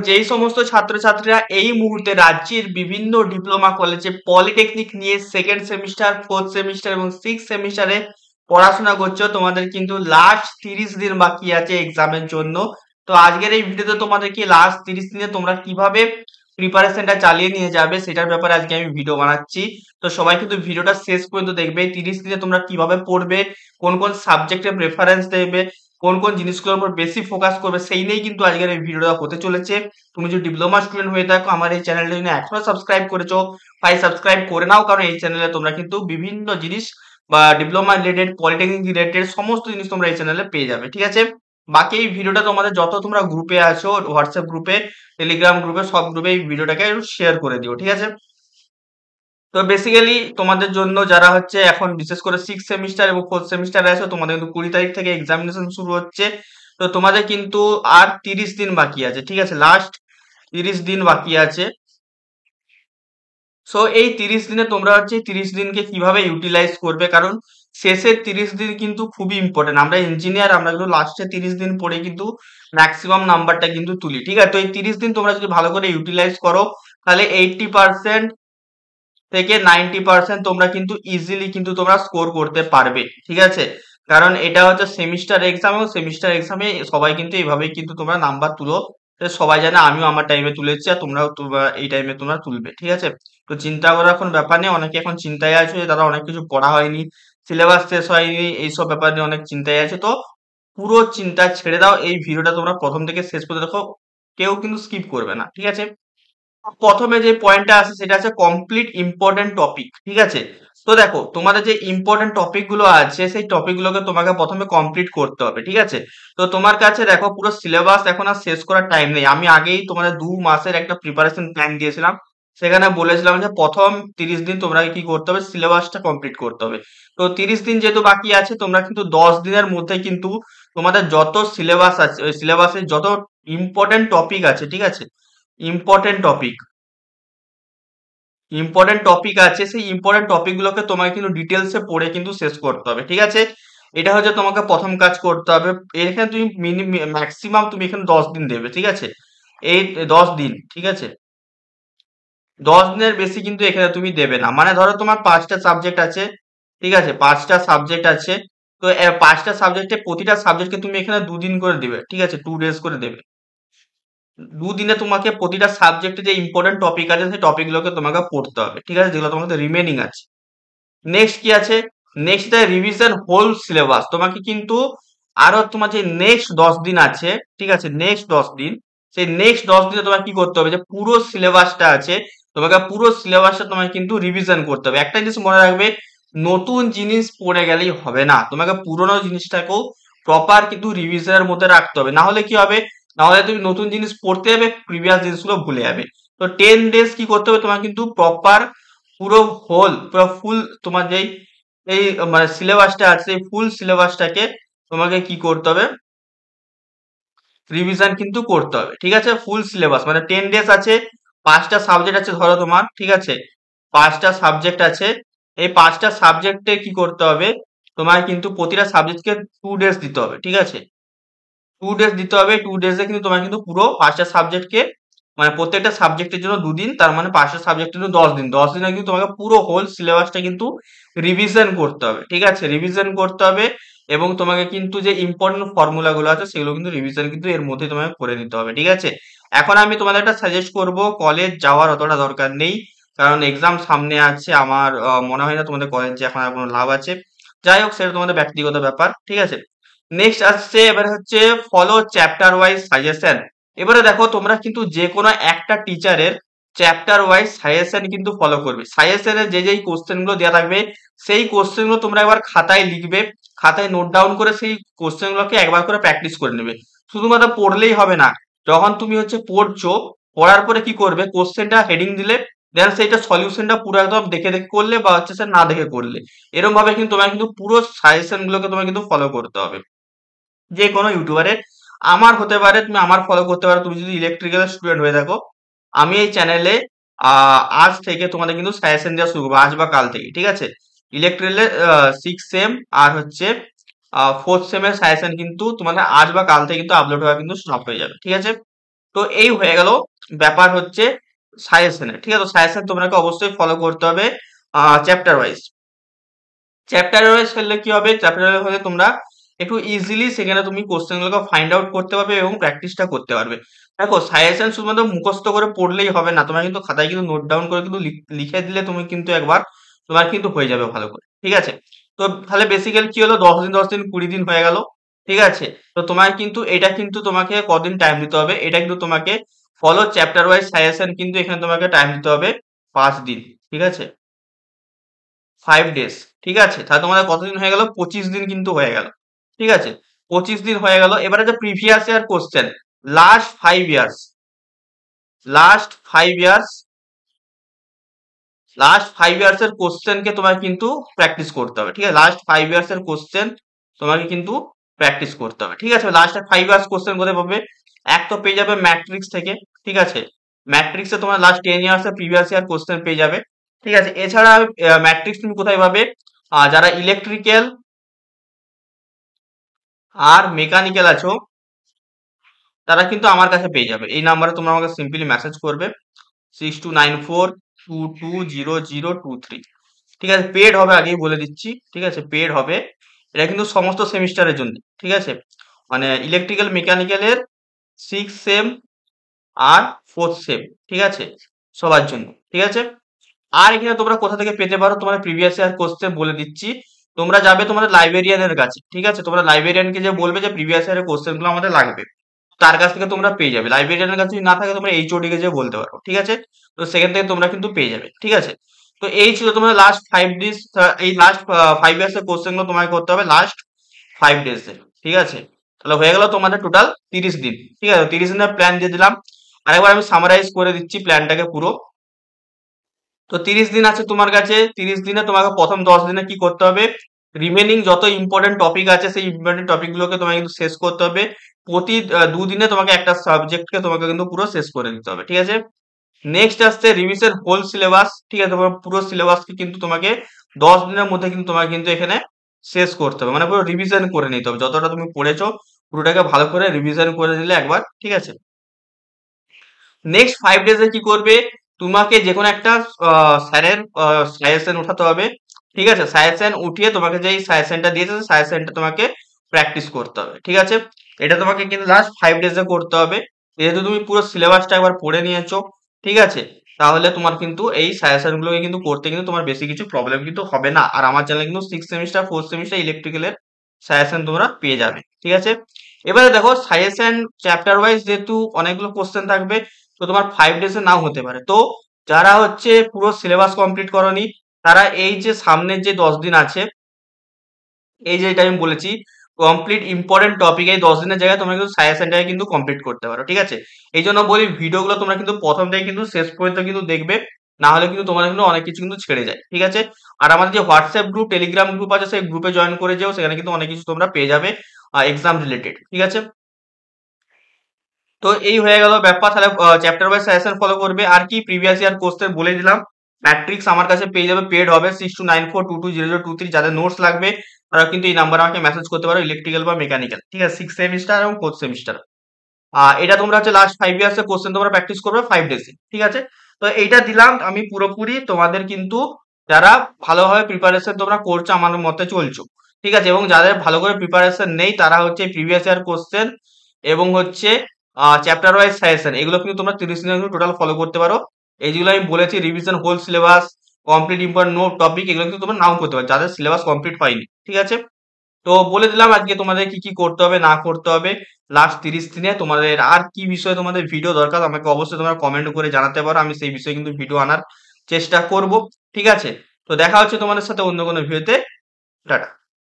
যেই সমস্ত ছাত্রছাত্রীরা এই মুহূর্তে রাজ্যের বিভিন্ন ডিপ্লোমা কলেজে পলিটেকনিক নিয়ে সেকেন্ড সেমিস্টার, ফোর্থ সেমিস্টার এবং সিক্স সেমিস্টারে পড়াশোনা করছো, তোমাদের কিন্তু লাস্ট 30 দিন বাকি আছে এক্সামের জন্য। তো আজকের এই ভিডিওতে তোমাদেরকে লাস্ট 30 দিনে তোমরা কিভাবে প্রিপারেশনটা চালিয়ে নিয়ে যাবে সেটার ব্যাপারে আজকে আমি ভিডিও বানাচ্ছি। তো সবাই কিন্তু ভিডিওটা শেষ পর্যন্ত দেখবে। 30 দিনে তোমরা কিভাবে পড়বে, কোন কোন সাবজেক্টে প্রেফারেন্স দেবে, কোন কোন জিনিসগুলোর উপর বেশি ফোকাস করবে, সেই নিয়েই কিন্তু আজকের এই ভিডিওটা হতে চলেছে। তুমি যদি ডিপ্লোমা স্টুডেন্ট হয়ে থাকো, আমার এই চ্যানেলটা যদি এখনো সাবস্ক্রাইব করেছো, ভাই সাবস্ক্রাইব করে নাও, কারণ এই চ্যানেলে তোমরা কিন্তু বিভিন্ন জিনিস বা ডিপ্লোমা রিলেটেড, পলিটেকনিক রিলেটেড সমস্ত জিনিস তোমরা এই চ্যানেলে পেয়ে যাবে, ঠিক আছে। বাকি এই ভিডিওটা তোমাদের যত তোমরা গ্রুপে আছো, হোয়াটসঅ্যাপ গ্রুপে, টেলিগ্রাম গ্রুপে, সব গ্রুপে এই ভিডিওটাকে শেয়ার করে দিও, ঠিক আছে। তো বেসিক্যালি তোমাদের জন্য যারা হচ্ছে এখন বিশেষ করে সিক্স সেমিস্টার এবং ফোর্থ সেমিস্টারে আছে, তোমাদের কিন্তু 20 তারিখ থেকে এক্সামিনেশন শুরু হচ্ছে। তো তোমাদের কিন্তু আর 30 দিন বাকি আছে, ঠিক আছে, লাস্ট 30 দিন বাকি আছে। সো এই 30 দিনে তোমরা হচ্ছে 30 দিনকে কিভাবে ইউটিলাইজ করবে, কারণ শেষের 30 দিন কিন্তু খুবই ইম্পর্টেন্ট। আমরা ইঞ্জিনিয়ার, আমরা কিন্তু লাস্টে 30 দিন পরে কিন্তু ম্যাক্সিমাম নাম্বারটা কিন্তু তুলি, ঠিক আছে। তো এই 30 দিন তোমরা যদি ভালো করে ইউটিলাইজ করো, তাহলে 80% থেকে 90% তোমরা কিন্তু ইজিলি কিন্তু তোমরা স্কোর করতে পারবে, ঠিক আছে। কারণ এটা হচ্ছে সেমিস্টার এক্সাম, এবং সেমিস্টার এক্সামে সবাই কিন্তু এইভাবেই কিন্তু তোমরা নাম্বার তুলো। তো সবাই জানে, আমিও আমার টাইমে তুলেছি, আর তোমরাও এই টাইমে তোমরা তুলবে, ঠিক আছে। তো চিন্তা করার এখন ব্যাপার নেই। অনেকে এখন চিন্তায় আছে যে দাদা অনেক কিছু পড়া হয়নি, সিলেবাস শেষ হয়নি, এইসব ব্যাপার নিয়ে অনেক চিন্তায় আছে। তো পুরো চিন্তা ছেড়ে দাও, এই ভিডিওটা তোমরা প্রথম থেকে শেষ পর্যন্ত দেখো, কেউ কিন্তু স্কিপ করবে না, ঠিক আছে। প্রথমে যে পয়েন্টটা আছে সেটা আছে কমপ্লিট ইম্পর্টেন্ট টপিক, ঠিক আছে। তো দেখো, তোমাদের যে ইম্পর্টেন্ট টপিক গুলো আছে, সেই টপিক গুলোকে তোমাকে প্রথমে কমপ্লিট করতে হবে, ঠিক আছে। তো তোমার কাছে দেখো পুরো সিলেবাস এখন আর শেষ করার টাইম নেই। আমি আগেই তোমাদের 2 মাসের একটা প্রিপারেশন প্ল্যান দিয়েছিলাম, সেখানে বলেছিলাম যে প্রথম 30 দিন তোমরা কি করতে হবে, সিলেবাসটা কমপ্লিট করতে হবে। তো 30 দিন যেহেতু বাকি আছে, তোমরা কিন্তু 10 দিনের মধ্যে কিন্তু তোমাদের যত সিলেবাস আছে, ওই সিলেবাসের যত ইম্পর্টেন্ট টপিক আছে, ঠিক আছে, ইম্পর্টেন্ট টপিক ইম্পর্টেন্ট টপিক আছে, সেই ইম্পর্টেন্ট টপিক গুলোকে তোমাকে কিন্তু ডিটেলসে পড়ে কিন্তু শেষ করতে হবে, ঠিক আছে। এটা হচ্ছে তোমাকে প্রথম কাজ করতে হবে। এখানে তুমি ম্যাক্সিমাম তুমি এখানে 10 দিন দেবে, ঠিক আছে। এই 10 দিন, ঠিক আছে, 10 দিনের বেশি কিন্তু এখানে তুমি দেবে না। মানে ধরো তোমার 5টা সাবজেক্ট আছে, ঠিক আছে, 5টা সাবজেক্ট আছে। তো 5টা সাবজেক্টে প্রতিটা সাবজেক্টকে তুমি এখানে 2 দিন করে দেবে, ঠিক আছে, 2 ডেজ করে দেবে। 2 দিনে তোমাকে প্রতিটা সাবজেক্টে যে ইম্পর্টেন্ট টপিক আছে, সেই টপিক গুলোকে তোমাকে পড়তে হবে, ঠিক আছে, যেগুলো তোমাদের রিমেনিং আছে। নেক্সট কি আছে, নেক্সট রিভিশন হোল সিলেবাস। তোমাকে কিন্তু আরো তোমার যে নেক্সট 10 দিন আছে, ঠিক আছে, নেক্সট 10 দিন, সেই নেক্সট 10 দিনে তোমাকে কি করতে হবে, যে পুরো সিলেবাসটা আছে, তোমাকে পুরো সিলেবাসটা তোমাকে কিন্তু রিভিশন করতে হবে। একটা জিনিস মনে রাখবে, নতুন জিনিস পড়ে গেলেই হবে না, তোমাকে পুরোনো জিনিসটাকেও প্রপার কিন্তু রিভিশনের মধ্যে রাখতে হবে। না হলে কি হবে, না হলে তুমি নতুন জিনিস পড়তে যাবে, প্রিভিয়াস জিনিসগুলো ভুলে যাবে। তো 10 ডেজ কি করতে হবে, তোমার কিন্তু প্রপার পুরো হোল, পুরো ফুল তোমার যেই এই মানে সিলেবাসটা আছে, এই ফুল সিলেবাসটাকে তোমাকে কি করতে হবে, রিভিশন কিন্তু করতে হবে, ঠিক আছে। ফুল সিলেবাস মানে 10 ডেজ আছে, 5টা সাবজেক্ট আছে ধরো তোমার, ঠিক আছে, 5টা সাবজেক্ট আছে। এই 5টা সাবজেক্টে কি করতে হবে, তোমার কিন্তু প্রতিটা সাবজেক্টকে 2 ডেজ দিতে হবে, ঠিক আছে, 2 ডেজ দিতে হবে। 2 ডেজে কিন্তু তোমার কিন্তু পুরো 5টা সাবজেক্টকে, মানে প্রত্যেকটা সাবজেক্টের জন্য 2 দিন, তার মানে 5টা সাবজেক্টের জন্য 10 দিন। 10 দিনে কিন্তু তোমাকে পুরো হোল সিলেবাসটা কিন্তু রিভিশন করতে হবে, ঠিক আছে, রিভিশন করতে হবে। এবং তোমাকে কিন্তু যে ইম্পর্টেন্ট ফর্মুলা গুলো আছে, সেগুলো কিন্তু রিভিশন কিন্তু এর মধ্যে তোমাকে করে নিতে হবে, ঠিক আছে। এখন আমি তোমাদের একটা সাজেস্ট করব, কলেজ যাওয়ার অতটা দরকার নেই, কারণ এক্সাম সামনে আছে। আমার মনে হয় না তোমাদের কলেজ যে এখন আর কোনো লাভ আছে। যাই হোক, সেটা তোমাদের ব্যক্তিগত ব্যাপার, ঠিক আছে। নেক্সট আসছে এবার হচ্ছে ফলো চ্যাপ্টার ওয়াইজ সাজেশন। এবারে দেখো, তোমরা কিন্তু যে কোনো একটা টিচারের চ্যাপ্টার ওয়াইজ সাজেশন কিন্তু ফলো করবে। সাজেশনের যে যেই কোশ্চেন গুলো দেওয়া থাকবে, সেই কোশ্চেন গুলো তোমরা একবার খাতায় লিখবে, খাতায় নোট ডাউন করে সেই কোশ্চেন গুলোকে একবার করে প্র্যাকটিস করে নেবে। শুধুমাত্র পড়লেই হবে না, যখন তুমি হচ্ছে পড়ছো, পড়ার পরে কি করবে, কোশ্চেনটা হেডিং দিলে, দেন সেইটা সলিউশনটা পুরো একদম দেখে দেখে করলে, বা হচ্ছে স্যার না দেখে করলে, এরকম ভাবে কিন্তু তোমার কিন্তু পুরো সাজেশন গুলোকে তোমার কিন্তু ফলো করতে হবে। যে কোনো ইউটিউবারের, আমার হতে পারে, তুমি আমার ফলো করতে পারো, তুমি যদি ইলেকট্রিক্যাল স্টুডেন্ট হয়ে থাকো। আমি এই চ্যানেলে আজ থেকে তোমাদের কিন্তু সাজেশন দেওয়া শুরু করবো, আজ বা কাল থেকে, ঠিক আছে। ইলেকট্রিক্যালের 6 সেম আর হচ্ছে 4th সেমের সাজেশন কিন্তু তোমাদের আজ বা কাল থেকে কিন্তু আপলোড হওয়া কিন্তু স্টপ হয়ে যাবে, ঠিক আছে। তো এই হয়ে গেল ব্যাপার হচ্ছে সাজেশনের, ঠিক আছে? সাজেশন তোমাকে অবশ্যই ফলো করতে হবে চ্যাপ্টার ওয়াইজ। চ্যাপ্টার ওয়াইজ ফেললে কি হবে, চ্যাপ্টার ওয়াইজ হলে তোমরা একটু ইজিলি সেখানে তুমি কোশ্চেনগুলোকে ফাইন্ড আউট করতে পারবে এবং প্র্যাকটিসটা করতে পারবে। দেখো সাজেশন শুধুমাত্র মুখস্থ করে পড়লেই হবে না, তোমার কিন্তু খাতায় কিন্তু নোট ডাউন করে কিন্তু লিখে দিলে তুমি কিন্তু একবার তোমার কিন্তু হয়ে যাবে ভালো করে, ঠিক আছে? তো তাহলে বেসিক্যালি কি হলো, 10 দিন 10 দিন 20 দিন হয়ে গেল, ঠিক আছে? তো তোমার কিন্তু এটা কিন্তু তোমাকে কদিন টাইম দিতে হবে, এটা কিন্তু তোমাকে ফলো চ্যাপ্টার ওয়াইজ সাজেশন কিন্তু এখানে তোমাকে টাইম দিতে হবে 5 দিন, ঠিক আছে? 5 ডেজ, ঠিক আছে? তাহলে তোমাদের কতদিন হয়ে গেল, 25 দিন কিন্তু হয়ে গেল, ঠিক আছে? 25 দিন হয়ে গেল। এবারে যে previous year question, last 5 years, last 5 years, last 5 years এর কোশ্চেনকে তোমার কিন্তু প্র্যাকটিস করতে হবে, ঠিক আছে? লাস্ট 5 ইয়ার্স এর কোশ্চেন তোমাকে কিন্তু প্র্যাকটিস করতে হবে, ঠিক আছে? লাস্ট 5 ইয়ার্স কোশ্চেন কোথায় পাবে, এক তো পেয়ে যাবে ম্যাট্রিক্স থেকে, ঠিক আছে? ম্যাট্রিক্সে তোমার লাস্ট 10 ইয়ার্স এর প্রিভিয়াস ইয়ার কোশ্চেন পেয়ে যাবে, ঠিক আছে? এছাড়া ম্যাট্রিক্স তুমি কোথায় পাবে, যারা ইলেকট্রিক্যাল আর মেকানিক্যাল আছো তারা কিন্তু আমার কাছে পেয়ে যাবে। এই নাম্বারে তোমরা আমাকে সিম্পলি মেসেজ করবে 6294220023, ঠিক আছে? পেড হবে, আগেই বলে দিচ্ছি, ঠিক আছে? পেড হবে। এটা কিন্তু সমস্ত সেমিস্টারের জন্য, ঠিক আছে? মানে ইলেকট্রিক্যাল মেকানিক্যালের 6 সেম আর 4th সেম, ঠিক আছে? সবার জন্য, ঠিক আছে? আর এখানে তোমরা কোথা থেকে পেতে পারো, তোমার প্রিভিয়াস ইয়ার কোশ্চেন বলে দিচ্ছি। তোমরা যাবে তোমাদের লাইব্রেরিয়ানের কাছে, ঠিক আছে? তোমরা লাইব্রেরিয়ানকে যে বলবে যে প্রিভিয়াস ইয়ারের কোশ্চেনগুলো আমাদের লাগবে, তার কাছ থেকে তোমরা পেয়ে যাবে। লাইব্রেরিয়ানের কাছে যদি না থাকে তোমরা এইচওডি কে যে বলতে পারো, ঠিক আছে? তো সেখান থেকে তোমরা কিন্তু পেয়ে যাবে, ঠিক আছে? তো এই ছিল তোমার লাস্ট 5 ডেজ, এই লাস্ট 5 ইয়ার্স এর কোশ্চেনগুলো তোমাকে করতে হবে লাস্ট 5 ডেজ এর, ঠিক আছে? তাহলে হয়ে গেল তোমাদের টোটাল 30 দিন, ঠিক আছে? 30 দিনের প্ল্যান দিয়ে দিলাম। আরেকবার আমি সামারাইজ করে দিচ্ছি প্ল্যানটাকে পুরো। তো 30 দিন আছে তোমার কাছে, 30 দিনে তোমাকে প্রথম 10 দিনে কি করতে হবে, রিমেনিং যত ইম্পর্টেন্ট টপিক আছে সেই ইম্পর্টেন্ট টপিক গুলোকে তোমাকে কিন্তু শেষ করতে হবে। প্রতি 2 দিনে তোমাকে একটা সাবজেক্টকে তোমাকে কিন্তু পুরো শেষ করে দিতে হবে, ঠিক আছে? নেক্সট আসছে রিভিশন হোল সিলেবাস, ঠিক আছে? তোমার পুরো সিলেবাসকে কিন্তু তোমাকে 10 দিনের মধ্যে কিন্তু তোমাকে কিন্তু এখানে শেষ করতে হবে, মানে পুরো রিভিশন করে নিতে হবে। যতটা তুমি পড়েছো পুরোটাকে ভালো করে রিভিশন করে দিলে একবার, ঠিক আছে? নেক্সট 5 ডেজে কি করবে, তোমাকে যে কোনো একটা স্যারের সাজেশন উঠাতে হবে, ঠিক আছে? সাজেশন উঠিয়ে তোমাকে যে সাজেশনটা দিয়েছে সাজেশনটা তোমাকে প্র্যাকটিস করতে হবে, ঠিক আছে? এটা তোমাকে কিন্তু লাস্ট 5 ডেজে করতে হবে। যেহেতু তুমি পুরো সিলেবাসটা একবার পড়ে নিয়েছো, ঠিক আছে? তাহলে তোমার কিন্তু এই সাজেশন গুলোকে কিন্তু করতে কিন্তু তোমার বেশি কিছু প্রবলেম কিন্তু হবে না। আর আমার চ্যানেলে কিন্তু 6 সেমিস্টার 4th সেমিস্টার ইলেকট্রিক্যালের সাজেশন তোমরা পেয়ে যাবে, ঠিক আছে? এবারে দেখো সাজেশন চ্যাপ্টার ওয়াইজ যেহেতু অনেকগুলো কোশ্চেন থাকবে, তো তোমার 5 ডেজে নাও হতে পারে। তো যারা হচ্ছে পুরো সিলেবাস কমপ্লিট করনি, তারা এই যে সামনের যে 10 দিন আছে, এই যে এটা আমি বলেছি কমপ্লিট ইম্পর্টেন্ট টপিক, এই 10 দিনের জায়গায় তোমরা কিন্তু সাজেশনটাকে কিন্তু কমপ্লিট করতে পারো, ঠিক আছে? এই জন্য বলি ভিডিওগুলো তোমরা কিন্তু প্রথম থেকে কিন্তু শেষ পর্যন্ত কিন্তু দেখবে, না হলে কিন্তু তোমার কিন্তু অনেক কিছু কিন্তু ছেড়ে যায়, ঠিক আছে? আর আমাদের যে হোয়াটসঅ্যাপ গ্রুপ টেলিগ্রাম গ্রুপ আছে সেই গ্রুপে জয়েন করে যেও, সেখানে কিন্তু অনেক কিছু তোমরা পেয়ে যাবে এক্সাম রিলেটেড, ঠিক আছে? তো এই হয়ে গেল ব্যাপার। তাহলে চ্যাপ্টার ওয়াইজ সাজেশন ফলো করবে। আর কি প্রিভিয়াস ইয়ার কোশ্চেন বলে দিলাম। ম্যাট্রিক্স আমার কাছে পেয়ে যাবে, পেড হবে 6294220023। যাদের নোটস লাগবে তারা কিন্তু এই নাম্বারে আমাকে মেসেজ করতে পারো, ইলেকট্রিক্যাল বা মেকানিক্যাল, ঠিক আছে? 6 সেমিস্টার এবং 4th সেমিস্টার। এটা তোমরা হচ্ছে লাস্ট 5 ইয়ার্স এর কোশ্চেন তোমরা প্র্যাকটিস করবে 5 ডেজে, ঠিক আছে? তো এইটা দিলাম আমি পুরোপুরি তোমাদের কিন্তু, যারা ভালোভাবে প্রিপারেশন তোমরা করছো আমার মতে চলছো, ঠিক আছে? এবং যাদের ভালো করে প্রিপারেশন নেই তারা হচ্ছে প্রিভিয়াস ইয়ার কোশ্চেন এবং হচ্ছে চ্যাপ্টার ওয়াইজ সাজেশন এগুলো কিন্তু তোমরা 30 দিনের কিন্তু টোটাল ফলো করতে পারো। এই যেগুলো আমি বলেছি revision whole syllabus, complete important note topic, এগুলো কিন্তু তোমরা নাও করতে পারো যাদের সিলেবাস কমপ্লিট হয়নি, ঠিক আছে? তো বলে দিলাম আজকে তোমাদের কি কি করতে হবে না করতে হবে লাস্ট 30 দিনে। তোমাদের আর কি বিষয়ে তোমাদের ভিডিও দরকার আমাকে অবশ্যই তোমরা কমেন্ট করে জানাতে পারো, আমি সেই বিষয়ে কিন্তু ভিডিও আনার চেষ্টা করব, ঠিক আছে? তো দেখা হচ্ছে তোমাদের সাথে অন্য কোনো ভিডিওতে। টাটা।